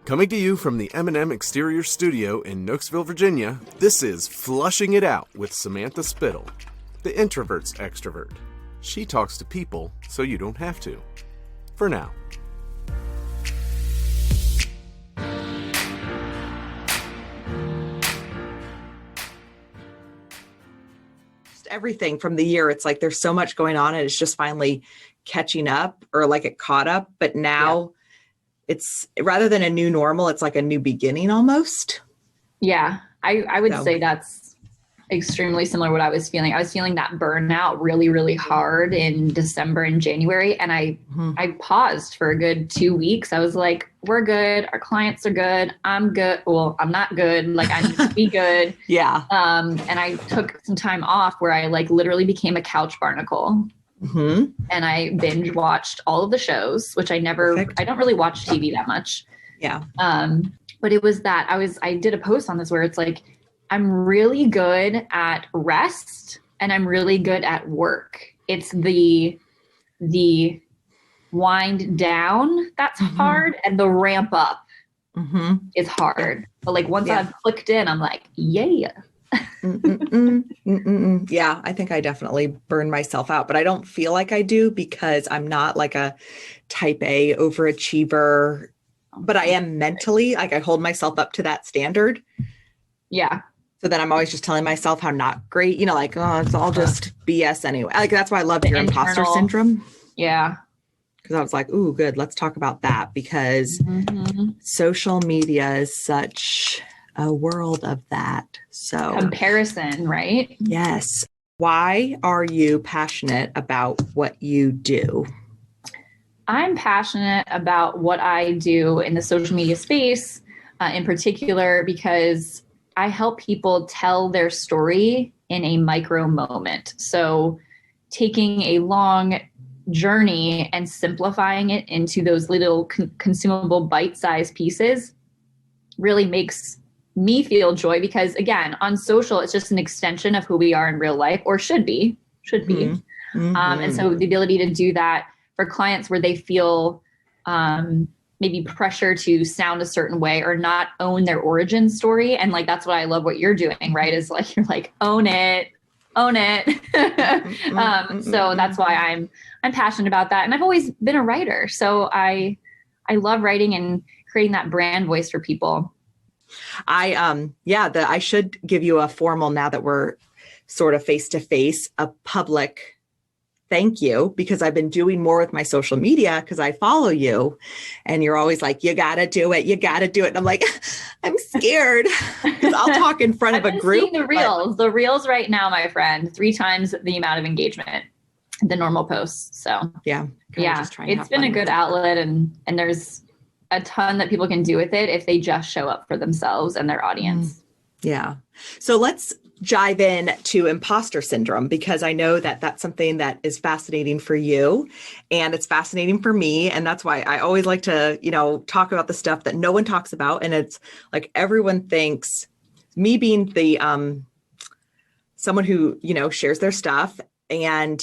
Coming to you from the M&M Exterior Studio in Nooksville, Virginia, this is Flushing It Out with Samantha Spittle, the introvert's extrovert. She talks to people so you don't have to. For now. Just everything from the year, it's like there's so much going on and it's just finally catching up, or like it caught up. But now it's rather than a new normal, it's like a new beginning almost. Yeah, I would say that's extremely similar to what I was feeling. I was feeling that burnout really, really hard in December and January. And I paused for a good 2 weeks. I was like, we're good. Our clients are good. I'm good. Well, I'm not good. Like, I need to be good. Yeah. And I took some time off where I like literally became a couch barnacle. Mm-hmm. And I binge watched all of the shows, which I don't really watch TV that much. Yeah. But it was that I did a post on this where it's like, I'm really good at rest and I'm really good at work. It's the wind down that's hard, and the ramp up is hard. But like once I've clicked in, I'm like, yeah. Yeah, I think I definitely burn myself out, but I don't feel like I do because I'm not like a type A overachiever, but I am mentally, like I hold myself up to that standard. Yeah. So then I'm always just telling myself how not great, like, oh, it's all just BS anyway. Like, that's why I love your imposter syndrome. Yeah. Because I was like, ooh, good. Let's talk about that, because social media is such a world of that. So comparison, right? Yes. Why are you passionate about what you do? I'm passionate about what I do in the social media space, in particular, because I help people tell their story in a micro moment. So taking a long journey and simplifying it into those little consumable bite-sized pieces really makes me feel joy, because again, on social, it's just an extension of who we are in real life, or should be. And so the ability to do that for clients where they feel maybe pressure to sound a certain way or not own their origin story. And like, that's what I love what you're doing, right? Is like, you're like, own it. So that's why I'm passionate about that. And I've always been a writer. So I love writing and creating that brand voice for people. I should give you a formal, now that we're sort of face to face, a public thank you, because I've been doing more with my social media because I follow you and you're always like, you got to do it. You got to do it. And I'm like, I'm scared because I'll talk in front of a group. The reels right now, my friend, 3 times the amount of engagement, the normal posts. So it's been a good outlet, and there's a ton that people can do with it if they just show up for themselves and their audience. Yeah. So let's dive in to imposter syndrome, because I know that that's something that is fascinating for you and it's fascinating for me. And that's why I always like to, talk about the stuff that no one talks about. And it's like, everyone thinks, me being the, someone who, shares their stuff and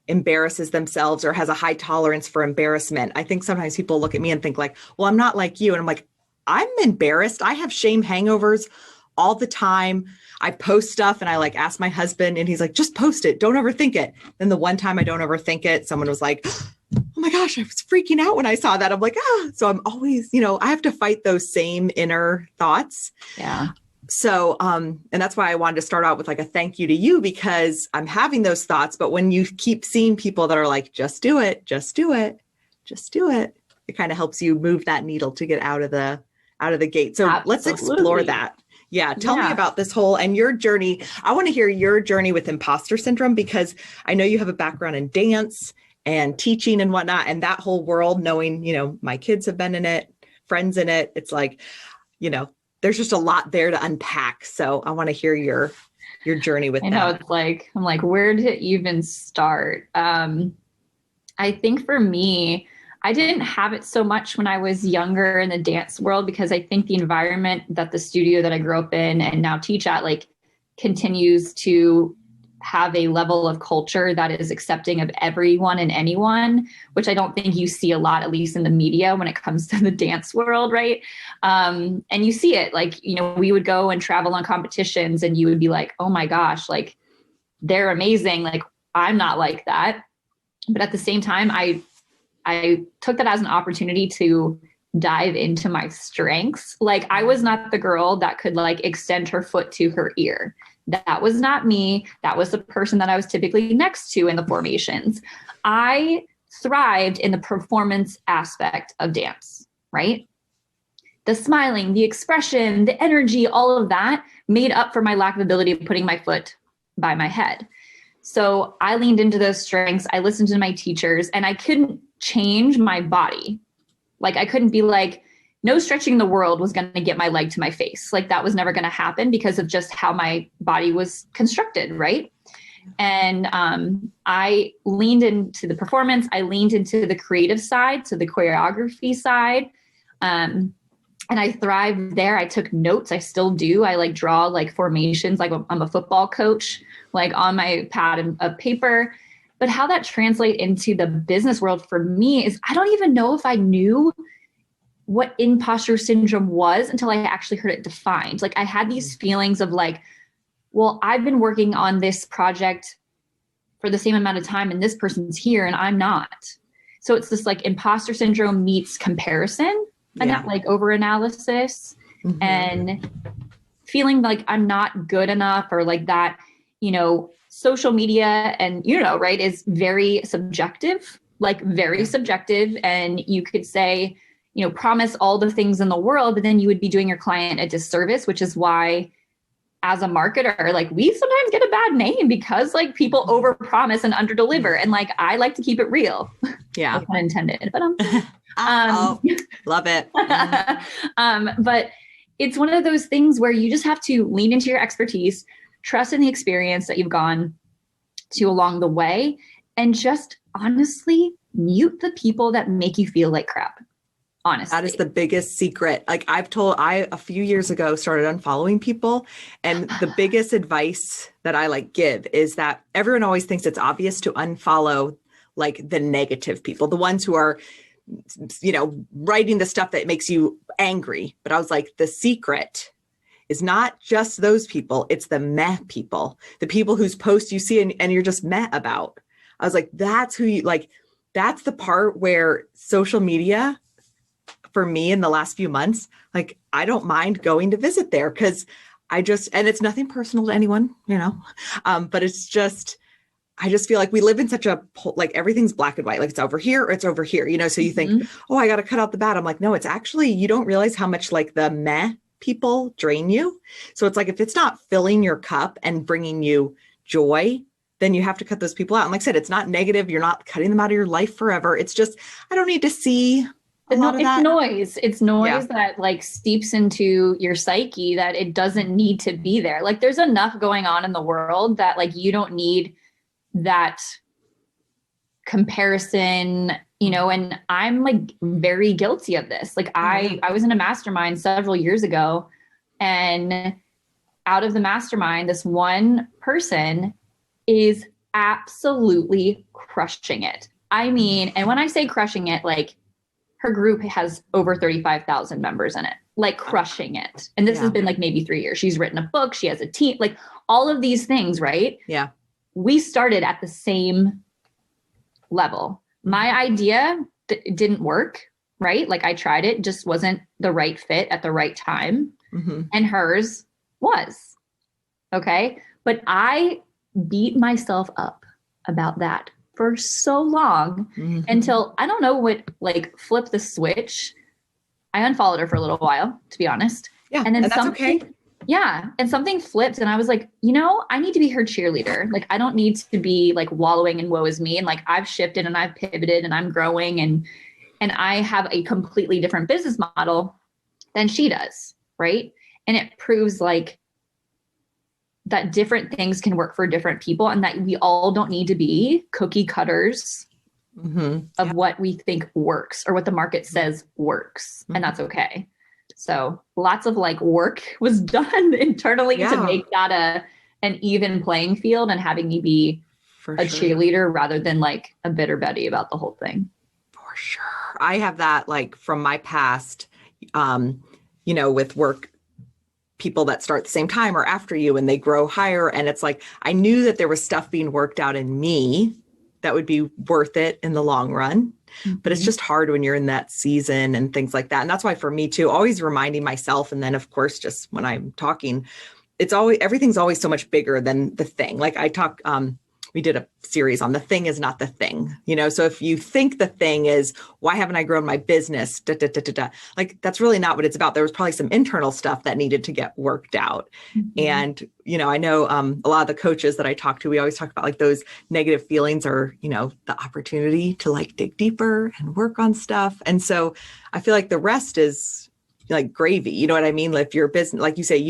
embarrasses themselves or has a high tolerance for embarrassment. I think sometimes people look at me and think like, well, I'm not like you. And I'm like, I'm embarrassed. I have shame hangovers all the time. I post stuff and I like ask my husband and he's like, just post it. Don't overthink it. Then the one time I don't overthink it, someone was like, oh my gosh, I was freaking out when I saw that. I'm like, so I'm always, I have to fight those same inner thoughts. Yeah. So, and that's why I wanted to start out with like a thank you to you, because I'm having those thoughts, but when you keep seeing people that are like, just do it, just do it, just do it, it kind of helps you move that needle to get out of the gate. So Let's explore that. Yeah. Tell me about this whole, and your journey. I want to hear your journey with imposter syndrome, because I know you have a background in dance and teaching and whatnot, and that whole world, knowing, my kids have been in it, friends in it. It's like, there's just a lot there to unpack. So I want to hear your journey with that. I know, it's like, I'm like, where to even start? I think for me, I didn't have it so much when I was younger in the dance world, because I think the environment that the studio that I grew up in and now teach at, like, continues to have a level of culture that is accepting of everyone and anyone, which I don't think you see a lot, at least in the media when it comes to the dance world, right? And you see it, like, you know, we would go and travel on competitions and you would be like, oh my gosh, like they're amazing. Like I'm not like that. But at the same time, I took that as an opportunity to dive into my strengths. Like I was not the girl that could like extend her foot to her ear. That was not me. That was the person that I was typically next to in the formations. I thrived in the performance aspect of dance, right? The smiling, the expression, the energy, all of that made up for my lack of ability of putting my foot by my head. So I leaned into those strengths. I listened to my teachers, and I couldn't change my body. Like I couldn't be like, no stretching in the world was going to get my leg to my face. Like that was never going to happen because of just how my body was constructed, right? And I leaned into the performance. I leaned into the creative side, so the choreography side. And I thrived there. I took notes. I still do. I like draw like formations, like I'm a football coach, like on my pad of paper. But how that translates into the business world for me is I don't even know if I knew what imposter syndrome was until I actually heard it defined. Like I had these feelings of like, well, I've been working on this project for the same amount of time and this person's here and I'm not. So it's this like imposter syndrome meets comparison and that like over analysis and feeling like I'm not good enough, or like that, you know, social media and, you know, right, is very subjective, like very subjective. And you could say, you know, promise all the things in the world, but then you would be doing your client a disservice, which is why as a marketer, like we sometimes get a bad name because like people overpromise and underdeliver. And like, I like to keep it real. Yeah. No pun intended, but love it. But it's one of those things where you just have to lean into your expertise, trust in the experience that you've gone to along the way, and just honestly mute the people that make you feel like crap. Honestly. That is the biggest secret. Like I a few years ago started unfollowing people, and the biggest advice that I like give is that everyone always thinks it's obvious to unfollow like the negative people, the ones who are, you know, writing the stuff that makes you angry. But I was like, the secret is not just those people. It's the meh people, the people whose posts you see and you're just meh about. I was like, that's who you like. That's the part where social media, for me in the last few months, like I don't mind going to visit there because and it's nothing personal to anyone, you know, but it's just, I just feel like we live in such a, like everything's black and white, like it's over here or it's over here, you know? So you think, oh, I got to cut out the bad. I'm like, no, it's actually, you don't realize how much like the meh people drain you. So it's like, if it's not filling your cup and bringing you joy, then you have to cut those people out. And like I said, it's not negative. You're not cutting them out of your life forever. It's just, I don't need to see it's noise. It's noise that like steeps into your psyche that it doesn't need to be there. Like there's enough going on in the world that like you don't need that comparison, you know, and I'm like very guilty of this. Like I was in a mastermind several years ago, and out of the mastermind, this one person is absolutely crushing it. I mean, and when I say crushing it, like her group has over 35,000 members in it, like crushing it. And this has been like maybe 3 years. She's written a book. She has a team, like all of these things, right? Yeah. We started at the same level. My idea didn't work, right? Like I tried it, just wasn't the right fit at the right time. And hers was. Okay. But I beat myself up about that for so long until I don't know what like flipped the switch. I unfollowed her for a little while, to be honest. Yeah. And then that's okay. Yeah. And something flipped and I was like, you know, I need to be her cheerleader. Like I don't need to be like wallowing in woe is me. And like I've shifted and I've pivoted and I'm growing and I have a completely different business model than she does. Right. And it proves like that different things can work for different people and that we all don't need to be cookie cutters of what we think works or what the market says works. And that's okay. So lots of like work was done internally to make that an even playing field and having me be For a sure. cheerleader rather than like a bitter Betty about the whole thing. For sure. I have that like from my past, with work, people that start at the same time or after you and they grow higher. And it's like, I knew that there was stuff being worked out in me that would be worth it in the long run. But it's just hard when you're in that season and things like that. And that's why for me too, always reminding myself. And then of course, just when I'm talking, everything's always so much bigger than the thing. Like we did a series on the thing is not the thing, so if you think the thing is, why haven't I grown my business? Like, that's really not what it's about. There was probably some internal stuff that needed to get worked out. And, I know a lot of the coaches that I talk to, we always talk about like those negative feelings are, the opportunity to like dig deeper and work on stuff. And so I feel like the rest is like gravy. You know what I mean? Like if your business, like you say,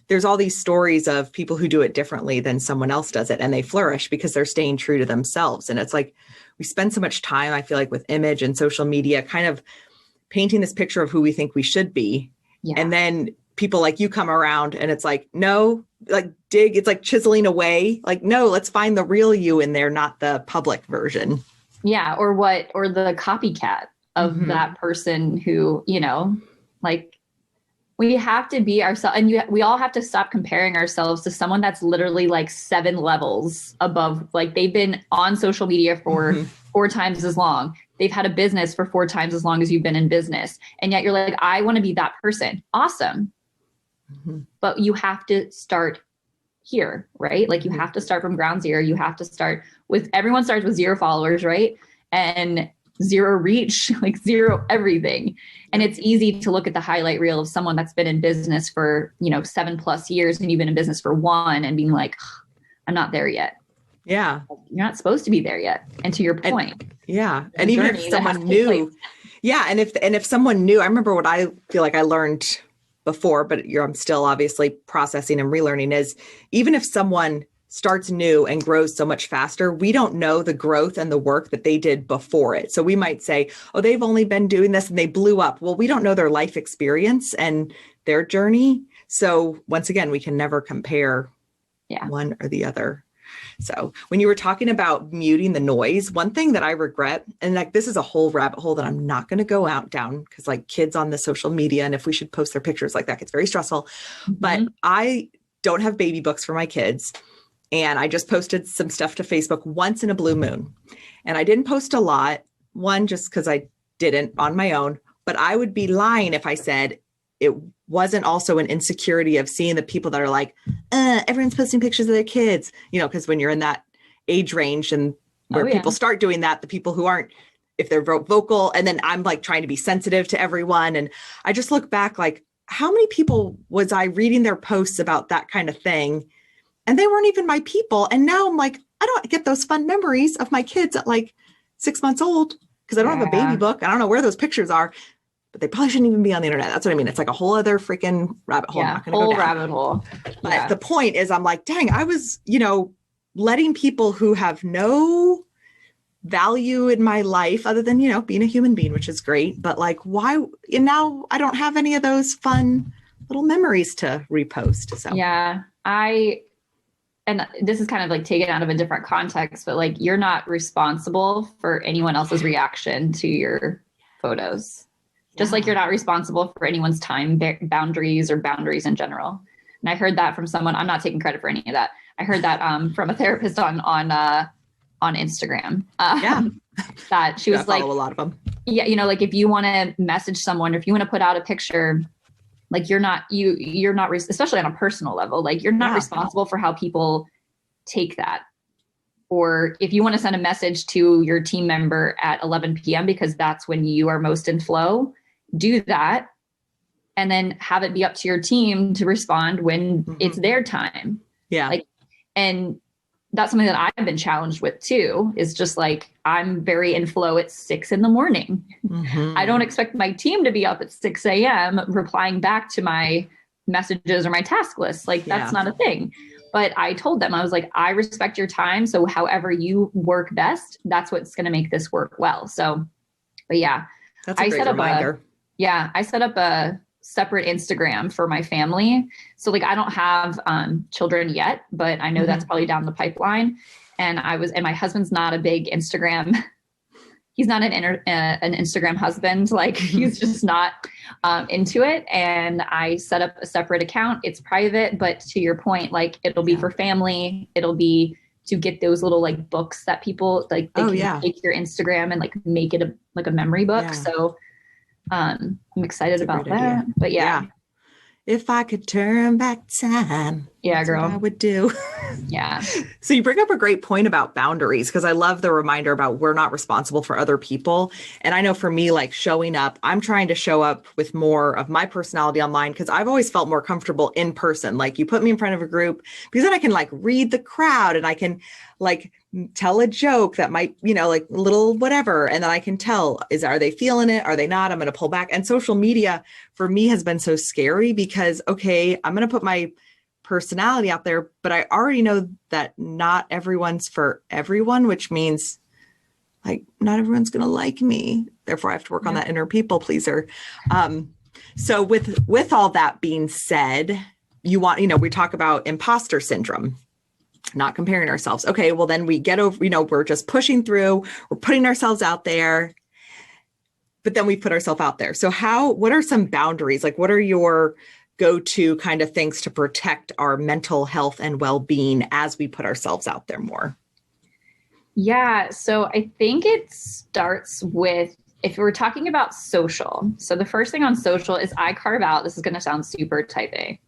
there's all these stories of people who do it differently than someone else does it, and they flourish because they're staying true to themselves. And it's like, we spend so much time, I feel like, with image and social media, kind of painting this picture of who we think we should be. Yeah. And then people like you come around and it's like, no, like it's like chiseling away. Like, no, let's find the real you in there, not the public version. Yeah. Or the copycat of that person who, like, we have to be ourselves, and we all have to stop comparing ourselves to someone that's literally like 7 levels above. Like, they've been on social media for 4 times as long. They've had a business for 4 times as long as you've been in business. And yet you're like, I want to be that person. Awesome. But you have to start here, right? Like, you have to start from ground zero. You have to start with, everyone starts with 0 followers, right? And 0 reach, like 0 everything. And it's easy to look at the highlight reel of someone that's been in business for, 7+ years, and you've been in business for 1, and being like, I'm not there yet. Yeah. You're not supposed to be there yet. And to your point. And even if someone knew, and if someone knew, I remember what I feel like I learned before, but I'm still obviously processing and relearning, is even if someone starts new and grows so much faster, we don't know the growth and the work that they did before it. So we might say, oh, they've only been doing this and they blew up. Well, we don't know their life experience and their journey. So once again, we can never compare one or the other. So when you were talking about muting the noise, one thing that I regret, and like this is a whole rabbit hole that I'm not going to go out down, because like kids on the social media, and if we should post their pictures like that, it's very stressful. But I don't have baby books for my kids. And I just posted some stuff to Facebook once in a blue moon. And I didn't post a lot, one, just because I didn't on my own, but I would be lying if I said it wasn't also an insecurity of seeing the people that are like, everyone's posting pictures of their kids, because when you're in that age range and where people start doing that, the people who aren't, if they're vocal, and then I'm like trying to be sensitive to everyone. And I just look back like, how many people was I reading their posts about that kind of thing? And they weren't even my people. And now I'm like, I don't get those fun memories of my kids at like 6 months old because I don't have a baby book. I don't know where those pictures are, but they probably shouldn't even be on the internet. That's what I mean. It's like a whole other freaking rabbit hole. Yeah, whole rabbit hole. But the point is, I'm like, dang, I was, letting people who have no value in my life other than, being a human being, which is great. But like, why? And now I don't have any of those fun little memories to repost. So and this is kind of like taken out of a different context, but like, you're not responsible for anyone else's reaction to your photos. Just like you're not responsible for anyone's time boundaries or boundaries in general. And I heard that from someone, I'm not taking credit for any of that. I heard that from a therapist on Instagram. That she was like, follow a lot of them. Yeah. Like if you want to message someone, or if you want to put out a picture, like you're not, especially on a personal level, like you're not responsible for how people take that. Or if you want to send a message to your team member at 11 p.m. because that's when you are most in flow, do that. And then have it be up to your team to respond when it's their time. Yeah. And that's something that I've been challenged with too, is just like, I'm very in flow at 6 a.m. I don't expect my team to be up at 6 a.m. replying back to my messages or my task list. Like that's not a thing. But I told them, I was like, I respect your time. So however you work best, that's what's going to make this work well. So, but yeah, that's a great reminder. I set up separate Instagram for my family. So like I don't have children yet, but I know that's probably down the pipeline. And my husband's not a big Instagram. He's not an Instagram husband. Like he's just not into it. And I set up a separate account. It's private, but to your point, like it'll be for family. It'll be to get those little like books that people like, they can take your Instagram and like make it a memory book. Yeah. So I'm excited about that. Idea. But yeah. If I could turn back time, yeah, girl, what I would do. Yeah. So you bring up a great point about boundaries, because I love the reminder about we're not responsible for other people. And I know for me, like showing up, I'm trying to show up with more of my personality online, because I've always felt more comfortable in person. Like you put me in front of a group, because then I can like read the crowd and I can like tell a joke that might, like little whatever. And then I can tell, are they feeling it? Are they not? I'm going to pull back. And social media for me has been so scary because, okay, I'm going to put my personality out there, but I already know that not everyone's for everyone, which means like not everyone's going to like me. Therefore I have to work on that inner people pleaser. So with all that being said, we talk about imposter syndrome. Not comparing ourselves. Okay, well then we get over, we're just pushing through, we're putting ourselves out there, but then we put ourselves out there. So what are some boundaries? Like what are your go-to kind of things to protect our mental health and well-being as we put ourselves out there more? Yeah, so I think it starts with, if we're talking about social. So the first thing on social is I carve out, this is going to sound super type A.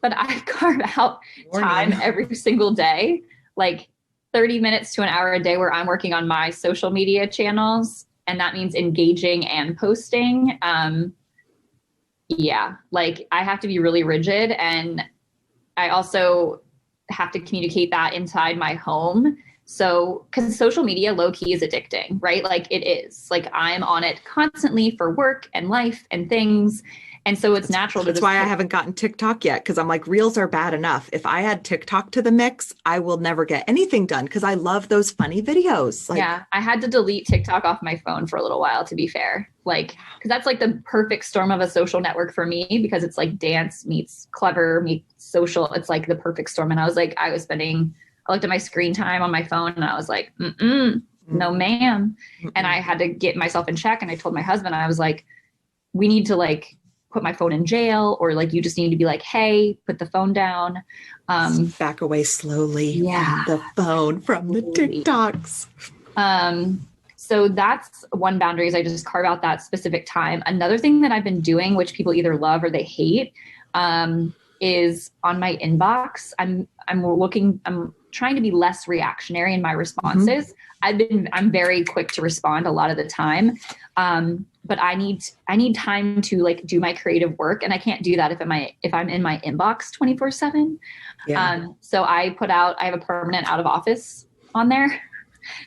But I carve out time every single day, like 30 minutes to an hour a day where I'm working on my social media channels. And that means engaging and posting. Like I have to be really rigid. And I also have to communicate that inside my home. So, because social media low key is addicting, right? Like it is. Like I'm on it constantly for work and life and things. And so it's natural. That's why I haven't gotten TikTok yet, because I'm like, reels are bad enough. If I add TikTok to the mix, I will never get anything done, because I love those funny videos. Yeah, I had to delete TikTok off my phone for a little while, to be fair. Like, because that's like the perfect storm of a social network for me, because it's like dance meets clever meets social. It's like the perfect storm. And I looked at my screen time on my phone and I was like, no, ma'am. And I had to get myself in check. And I told my husband, I was like, we need to like put my phone in jail, or like, you just need to be like, hey, put the phone down. Back away slowly from the phone, from the TikToks. So that's one boundary, is I just carve out that specific time. Another thing that I've been doing, which people either love or they hate, is on my inbox. I'm trying to be less reactionary in my responses. I'm very quick to respond a lot of the time. But I need time to like do my creative work, and I can't do that if I'm in my inbox 24/7. So I have a permanent out of office on there.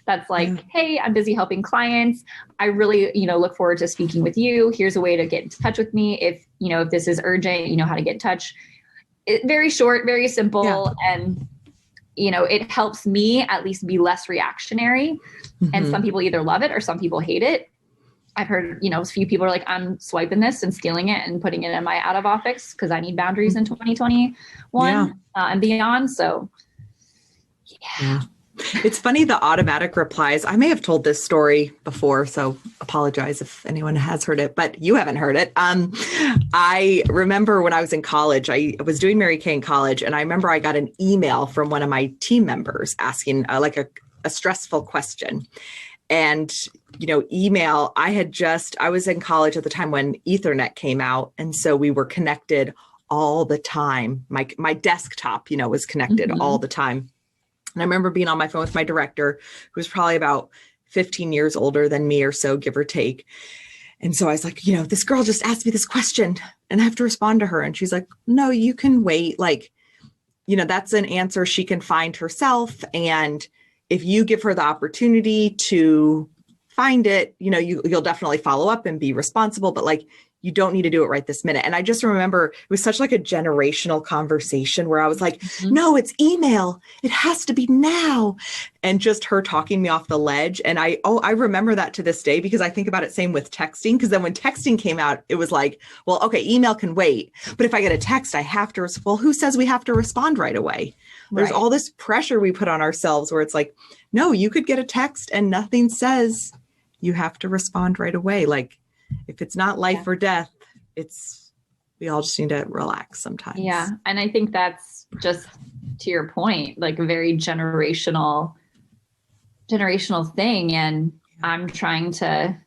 That's like, hey, I'm busy helping clients. I really, look forward to speaking with you. Here's a way to get in touch with me. If this is urgent, you know how to get in touch. Very short, very simple. And, it helps me at least be less reactionary. And some people either love it or some people hate it. I've heard, a few people are like, I'm swiping this and stealing it and putting it in my out of office because I need boundaries in 2021 and beyond. So, yeah. It's funny, the automatic replies. I may have told this story before, so apologize if anyone has heard it, but you haven't heard it. I remember when I was in college, I was doing Mary Kay in college, and I remember I got an email from one of my team members asking a stressful question. And, email, I was in college at the time when Ethernet came out. And so we were connected all the time. My desktop, was connected all the time. And I remember being on my phone with my director, who was probably about 15 years older than me or so, give or take. And so I was like, this girl just asked me this question and I have to respond to her. And she's like, no, you can wait. Like, that's an answer she can find herself. And if you give her the opportunity to find it, you'll definitely follow up and be responsible. But like, you don't need to do it right this minute. And I just remember it was such like a generational conversation where I was like, no, it's email. It has to be now. And just her talking me off the ledge. And I remember that to this day, because I think about it same with texting. Because then when texting came out, it was like, well, okay, email can wait. But if I get a text, I have to, well, who says we have to respond right away? There's all this pressure we put on ourselves where it's like, no, you could get a text and nothing says you have to respond right away. Like, if it's not life or death, we all just need to relax sometimes. Yeah. And I think that's just, to your point, like a very generational thing. And I'm trying to,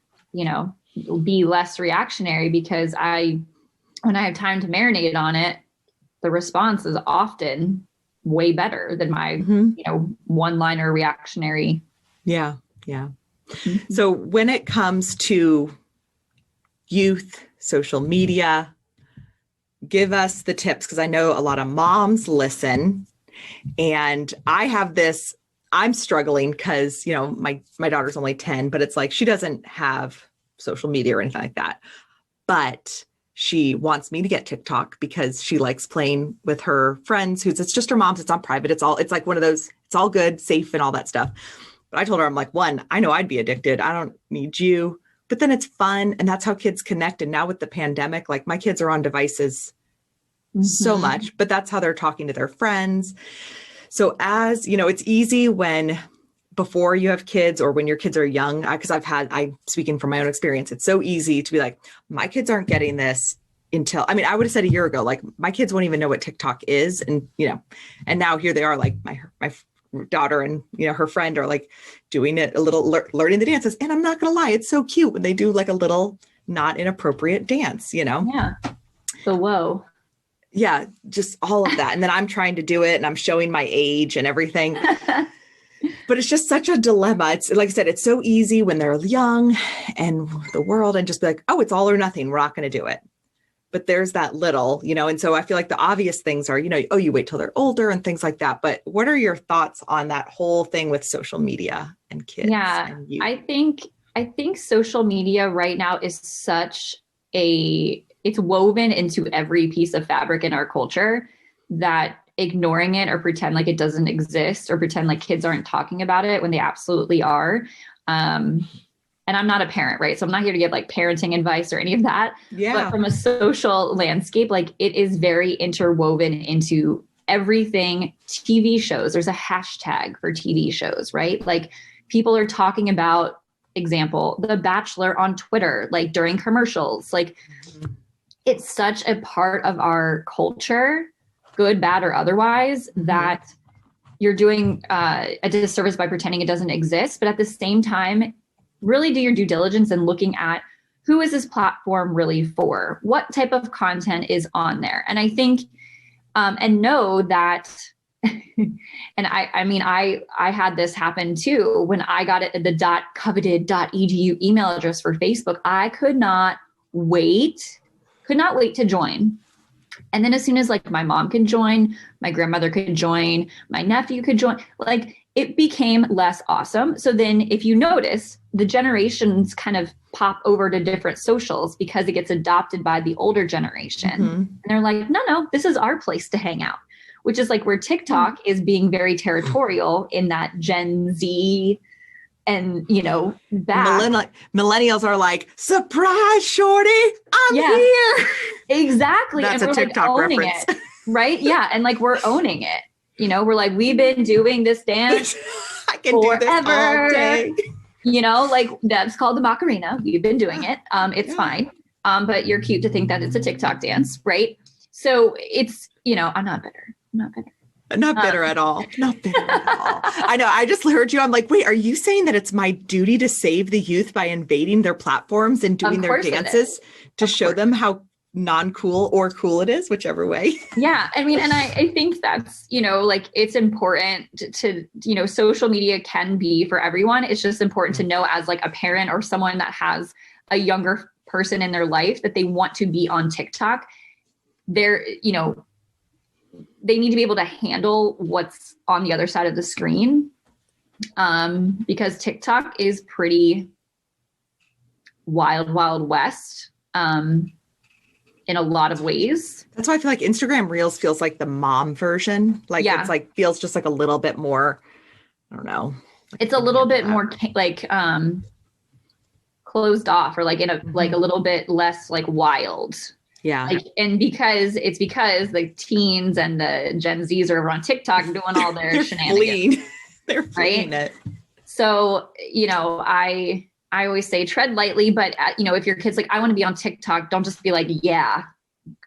be less reactionary, because when I have time to marinate on it, the response is often way better than my, one-liner reactionary. Yeah. Yeah. So when it comes to youth, social media, give us the tips, because I know a lot of moms listen, and I have this, I'm struggling because, my daughter's only 10, but it's like, she doesn't have social media or anything like that, but she wants me to get TikTok because she likes playing with her friends it's just her mom's, it's on private. It's like one of those, it's all good, safe and all that stuff. But I told her, I'm like, one, I know I'd be addicted. I don't need you. But then it's fun. And that's how kids connect. And now with the pandemic, like my kids are on devices so much, but that's how they're talking to their friends. So as it's easy before you have kids or when your kids are young, because I'm speaking from my own experience, it's so easy to be like, my kids aren't getting this until, I would have said a year ago, like my kids won't even know what TikTok is. And, and now here they are, like my daughter and, her friend are like doing it a little, learning the dances. And I'm not going to lie, it's so cute when they do like a little not inappropriate dance, Yeah. So, whoa. Yeah. Just all of that. And then I'm trying to do it and I'm showing my age and everything. But it's just such a dilemma. It's like I said, it's so easy when they're young and the world, and just be like, oh, it's all or nothing. We're not going to do it. But there's that little, and so I feel like the obvious things are, oh, you wait till they're older and things like that. But what are your thoughts on that whole thing with social media and kids? Yeah, and youth? I think social media right now is it's woven into every piece of fabric in our culture that ignoring it or pretend like it doesn't exist or pretend like kids aren't talking about it when they absolutely are. And I'm not a parent, right? So I'm not here to give like parenting advice or any of that. Yeah. But from a social landscape, like it is very interwoven into everything. TV shows, there's a hashtag for TV shows, right? Like people are talking about, example, The Bachelor on Twitter, like during commercials. Like it's such a part of our culture, good, bad, or otherwise, that you're doing a disservice by pretending it doesn't exist. But at the same time, really do your due diligence and looking at who is this platform really for? What type of content is on there? And I think, and know that, and I had this happen too. When I got it, the .coveted.edu email address for Facebook, I could not wait to join. And then as soon as like my mom could join, my grandmother could join, my nephew could join, like it became less awesome. So then if you notice, the generations kind of pop over to different socials because it gets adopted by the older generation. And they're like, no, this is our place to hang out, which is like where TikTok is being very territorial in that Gen Z and, back. Millennials are like, surprise, shorty, I'm here. Exactly. That's and a we're TikTok like owning reference. it, right? Yeah. And like, we're owning it. We're like, we've been doing this dance I can forever. do this all day. Like that's called the Macarena. We've been doing it. It's fine. But you're cute to think that it's a TikTok dance, right? So it's, I'm not bitter. Not bitter at all. Not bitter at all. I know. I just heard you. I'm like, wait, are you saying that it's my duty to save the youth by invading their platforms and doing their dances to show them how non-cool or cool it is, whichever way? Yeah. I mean, and I think that's, like it's important to, social media can be for everyone. It's just important to know as like a parent or someone that has a younger person in their life that they want to be on TikTok. They're, they need to be able to handle what's on the other side of the screen, because TikTok is pretty wild, wild west. in a lot of ways. That's why I feel like Instagram Reels feels like the mom version. Like it's like feels just like a little bit more, I don't know. It's a little bit more like closed off, or like in a like a little bit less like wild. Yeah. Like, and because the teens and the Gen Zs are over on TikTok doing all their shenanigans. They're fleeing it. So, you know, I always say tread lightly, but you know, if your kid's like, I want to be on TikTok, don't just be like, yeah,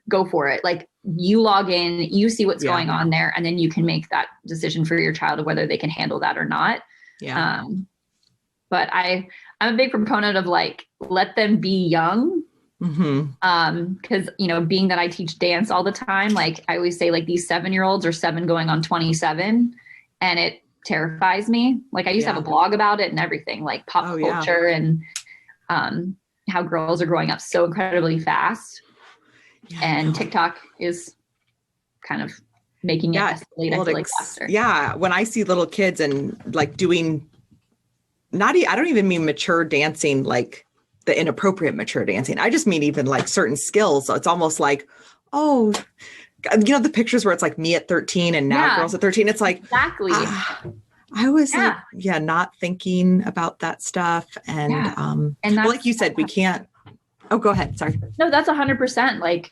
go for it. Like you log in, you see what's going on there, and then you can make that decision for your child of whether they can handle that or not. Yeah. But I'm a big proponent of like, let them be young. Because, you know, being that I teach dance all the time, like I always say like these 7-year-olds are 7 going on 27, and it terrifies me. Like I used to have a blog about it and everything, like pop culture and how girls are growing up so incredibly fast. And TikTok is kind of making it escalate like faster. Yeah. When I see little kids and like doing I don't even mean mature dancing, like the inappropriate mature dancing. I just mean even like certain skills. So it's almost like, oh, you know, the pictures where it's like me at 13 and now girls at 13. It's like, exactly. I was like, not thinking about that stuff. And well, like you said, we can't. Oh, go ahead. Sorry. No, that's 100%. Like,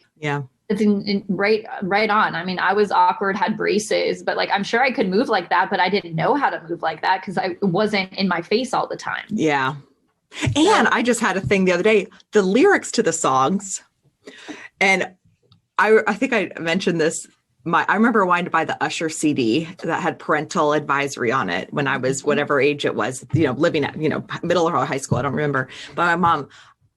it's right on. I mean, I was awkward, had braces, but like, I'm sure I could move like that, but I didn't know how to move like that because I wasn't in my face all the time. Yeah. And I just had a thing the other day, the lyrics to the songs. And I think I mentioned this. I remember wanting to buy the Usher CD that had parental advisory on it when I was whatever age it was, you know, living at, you know, middle or high school. I don't remember. But my mom,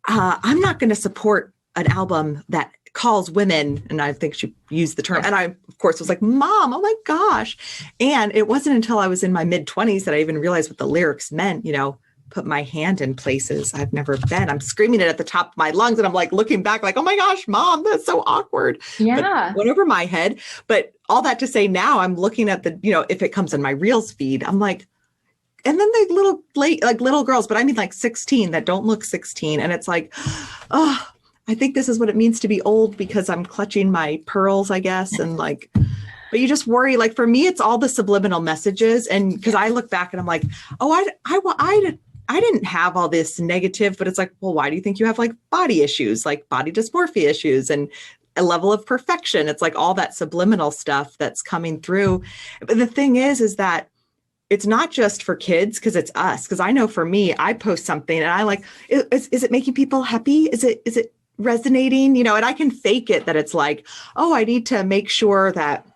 I'm not going to support an album that calls women, and I think she used the term, and I, of course, was like, Mom, oh my gosh. And it wasn't until I was in my mid-20s that I even realized what the lyrics meant, you know, put my hand in places I've never been. I'm screaming it at the top of my lungs, and I'm like looking back like, oh my gosh, Mom, that's so awkward. Yeah. But went over my head. But all that to say, now I'm looking at the, you know, if it comes in my Reels feed, I'm like, and then the little girls, but I mean like 16 that don't look 16. And it's like, oh, I think this is what it means to be old because I'm clutching my pearls, I guess. And like, but you just worry, like for me, it's all the subliminal messages. And because I look back and I'm like, oh, I didn't have all this negative, but it's like, well, why do you think you have like body issues, like body dysmorphia issues and a level of perfection? It's like all that subliminal stuff that's coming through. But the thing is that it's not just for kids because it's us. Because I know for me, I post something and I like, is it making people happy? Is it resonating? You know, and I can fake it that it's like, oh, I need to make sure that,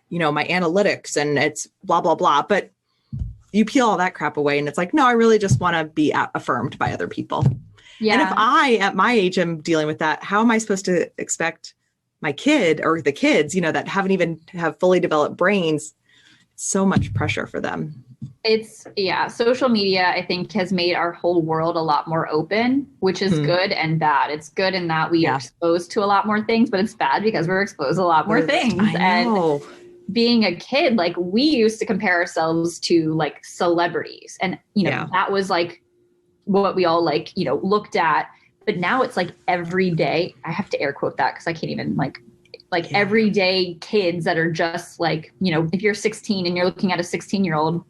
you know, my analytics and it's blah, blah, blah. But you peel all that crap away and it's like, no, I really just want to be affirmed by other people. Yeah. And if I, at my age, am dealing with that, how am I supposed to expect my kid or the kids, you know, that haven't even have fully developed brains, so much pressure for them? Social media, I think, has made our whole world a lot more open, which is good and bad. It's good in that we are exposed to a lot more things, but it's bad because we're exposed to a lot more things. I know. And being a kid, like we used to compare ourselves to like celebrities, and you know that was like what we all like, you know, looked at. But now it's like every day. I have to air quote that because I can't even like everyday kids that are just like, you know, if you're 16 and you're looking at a 16-year-old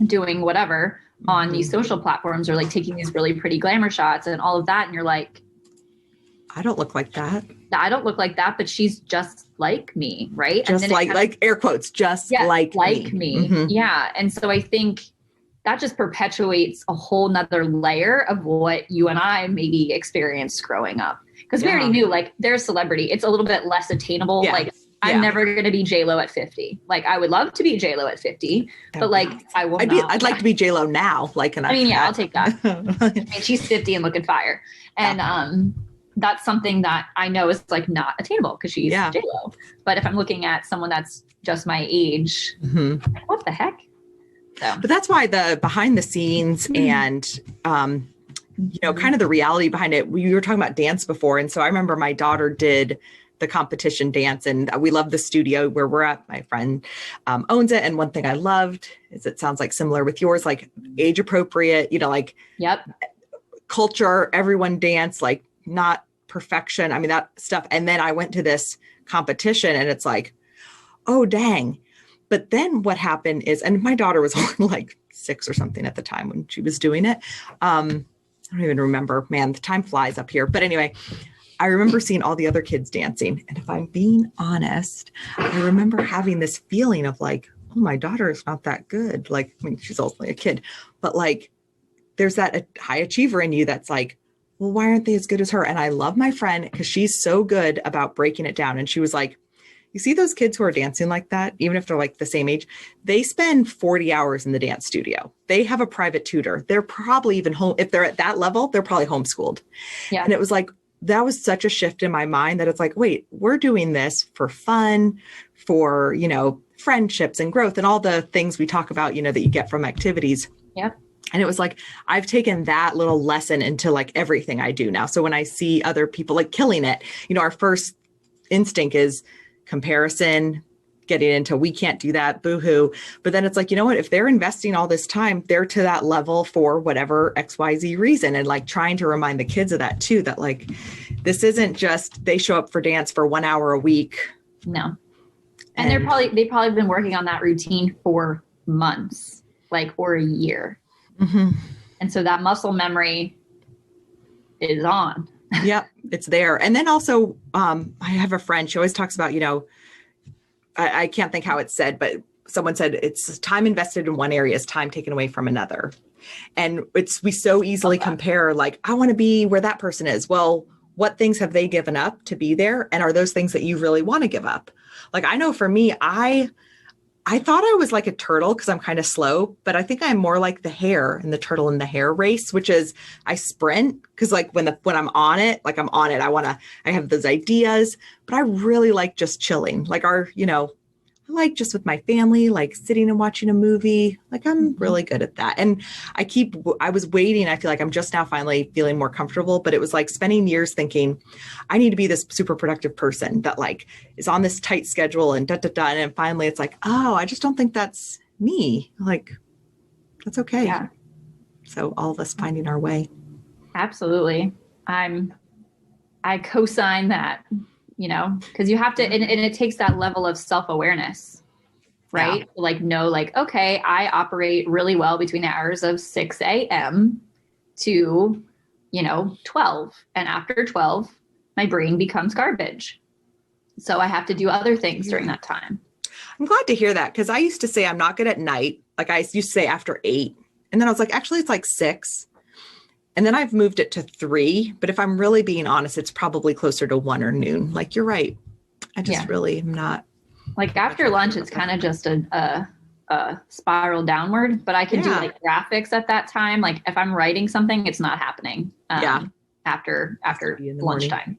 doing whatever on these social platforms or like taking these really pretty glamour shots and all of that, and you're like, I don't look like that. I don't look like that, but she's just like me, right? Just and like air quotes, just like me. Yeah. And so I think that just perpetuates a whole nother layer of what you and I maybe experienced growing up. Because we already knew, like, they're a celebrity. It's a little bit less attainable. Yeah. Like, I'm never going to be J-Lo at 50. Like, I would love to be J-Lo at 50, but like, I will not. I'd like to be J-Lo now. Like, I'll take that. I mean, she's 50 and looking fire. And that's something that I know is like not attainable because she's J-Lo. But if I'm looking at someone that's just my age, like, what the heck? So. But that's why the behind the scenes and, you know, kind of the reality behind it. We were talking about dance before. And so I remember my daughter did the competition dance and we love the studio where we're at. My friend owns it. And one thing I loved is it sounds like similar with yours, like age appropriate, you know, like culture, everyone dance, like not perfection. I mean, that stuff. And then I went to this competition and it's like, oh, dang. But then what happened is, and my daughter was only like 6 or something at the time when she was doing it. I don't even remember, man, the time flies up here. But anyway, I remember seeing all the other kids dancing. And if I'm being honest, I remember having this feeling of like, oh, my daughter is not that good. Like, I mean, she's ultimately a kid, but like, there's that high achiever in you that's like, well, why aren't they as good as her? And I love my friend because she's so good about breaking it down. And she was like, you see those kids who are dancing like that, even if they're like the same age, they spend 40 hours in the dance studio. They have a private tutor. They're probably even home. If they're at that level, they're probably homeschooled. Yeah. And it was like, that was such a shift in my mind that it's like, wait, we're doing this for fun, for, you know, friendships and growth and all the things we talk about, you know, that you get from activities. Yeah. And it was like, I've taken that little lesson into like everything I do now. So when I see other people like killing it, you know, our first instinct is comparison, getting into, we can't do that, boo-hoo. But then it's like, you know what, if they're investing all this time, they're to that level for whatever XYZ reason. And like trying to remind the kids of that too, that like, this isn't just, they show up for dance for 1 hour a week. No. And they've probably been working on that routine for months, like, or a year. Mm-hmm. And so that muscle memory is on. Yep, it's there. And then also, I have a friend, she always talks about, you know, I can't think how it's said, but someone said it's time invested in one area is time taken away from another. And we so easily compare, like, I want to be where that person is. Well, what things have they given up to be there? And are those things that you really want to give up? Like, I know for me, I thought I was like a turtle because I'm kind of slow, but I think I'm more like the hare in the turtle in the hare race, which is I sprint because like when I'm on it, like I'm on it. I have those ideas, but I really like just chilling. Like I like just with my family, like sitting and watching a movie. Like I'm really good at that. And I was waiting. I feel like I'm just now finally feeling more comfortable, but it was like spending years thinking I need to be this super productive person that like is on this tight schedule and And then finally it's like, oh, I just don't think that's me. Like, that's okay. Yeah. So all of us finding our way. Absolutely. I co-sign that. You know, because you have to, and it takes that level of self-awareness, right? Yeah. Like, know, like, okay, I operate really well between the hours of 6 a.m. to, 12. And after 12, my brain becomes garbage. So I have to do other things during that time. I'm glad to hear that because I used to say I'm not good at night. Like I used to say after 8. And then I was like, actually, it's like 6. And then I've moved it to 3. But if I'm really being honest, it's probably closer to 1 or noon. Like, you're right. I just really am not. Like after lunch, it's kind of just a spiral downward. But I can do like graphics at that time. Like if I'm writing something, it's not happening after lunchtime.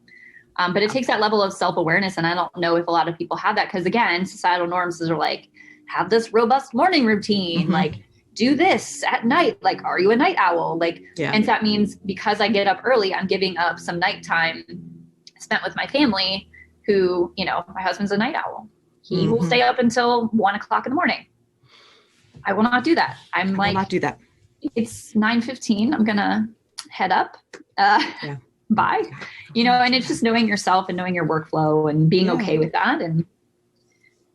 But it takes that level of self-awareness. And I don't know if a lot of people have that. Because again, societal norms are like, have this robust morning routine. Mm-hmm. Like, do this at night. Like, are you a night owl? Like, and that means because I get up early, I'm giving up some nighttime spent with my family who, my husband's a night owl. He will stay up until 1 o'clock in the morning. I will not do that. I will not do that. It's 9:15. I'm going to head up. Bye. And it's just knowing yourself and knowing your workflow and being okay with that and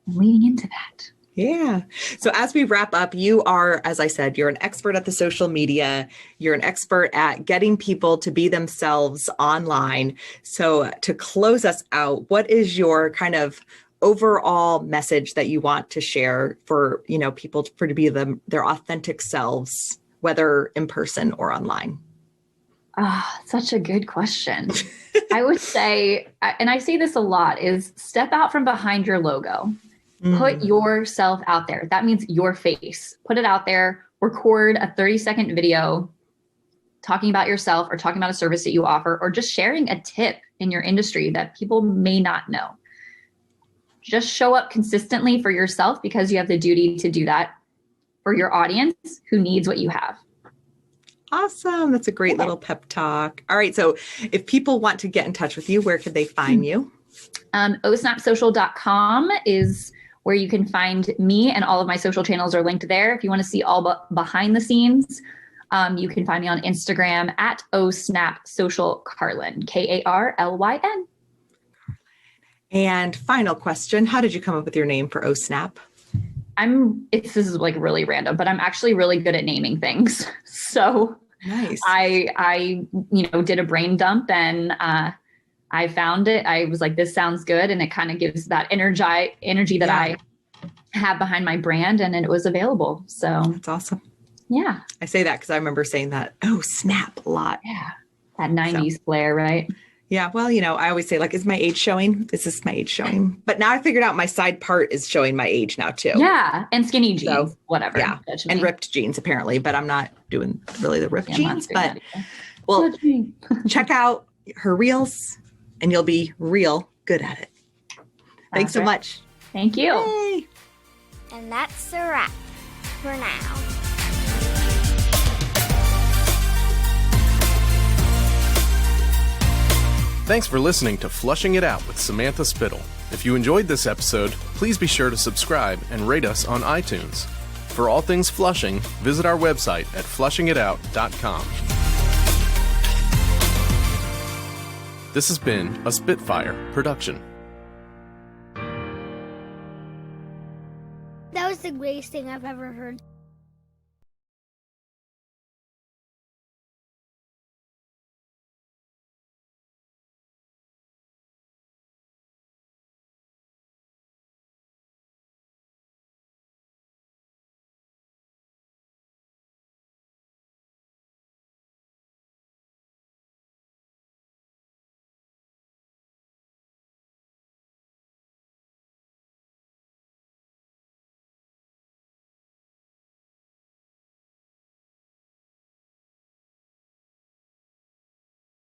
leaning into that. Yeah. So as we wrap up, you are, as I said, you're an expert at the social media. You're an expert at getting people to be themselves online. So to close us out, what is your kind of overall message that you want to share for, people to be their authentic selves, whether in person or online? Such a good question. I would say, and I say this a lot, is step out from behind your logo. Put yourself out there. That means your face. Put it out there. Record a 30-second video talking about yourself or talking about a service that you offer or just sharing a tip in your industry that people may not know. Just show up consistently for yourself because you have the duty to do that for your audience who needs what you have. Awesome. That's a great little pep talk. All right. So if people want to get in touch with you, where could they find you? Osnapsocial.com is where you can find me, and all of my social channels are linked there. If you want to see all behind the scenes You can find me on Instagram at osnapsocialkarlyn, Karlyn. And final question, how did you come up with your name for Osnap? This is like really random, but I'm actually really good at naming things. So nice. I did a brain dump and I found it. I was like, this sounds good. And it kind of gives that energy that I have behind my brand, and it was available. So that's awesome. Yeah. I say that because I remember saying that, oh, snap, a lot. Yeah. That 90s flair, right? Yeah. Well, I always say, like, is my age showing? Is this my age showing? But now I figured out my side part is showing my age now, too. Yeah. And skinny jeans, so, whatever. Yeah. And ripped jeans, apparently. But I'm not doing really the ripped jeans. But, well, check out her reels and you'll be real good at it. Thanks so much. Thank you. Yay. And that's a wrap for now. Thanks for listening to Flushing It Out with Samantha Spittle. If you enjoyed this episode, please be sure to subscribe and rate us on iTunes. For all things Flushing, visit our website at flushingitout.com. This has been a Spitfire production. That was the greatest thing I've ever heard.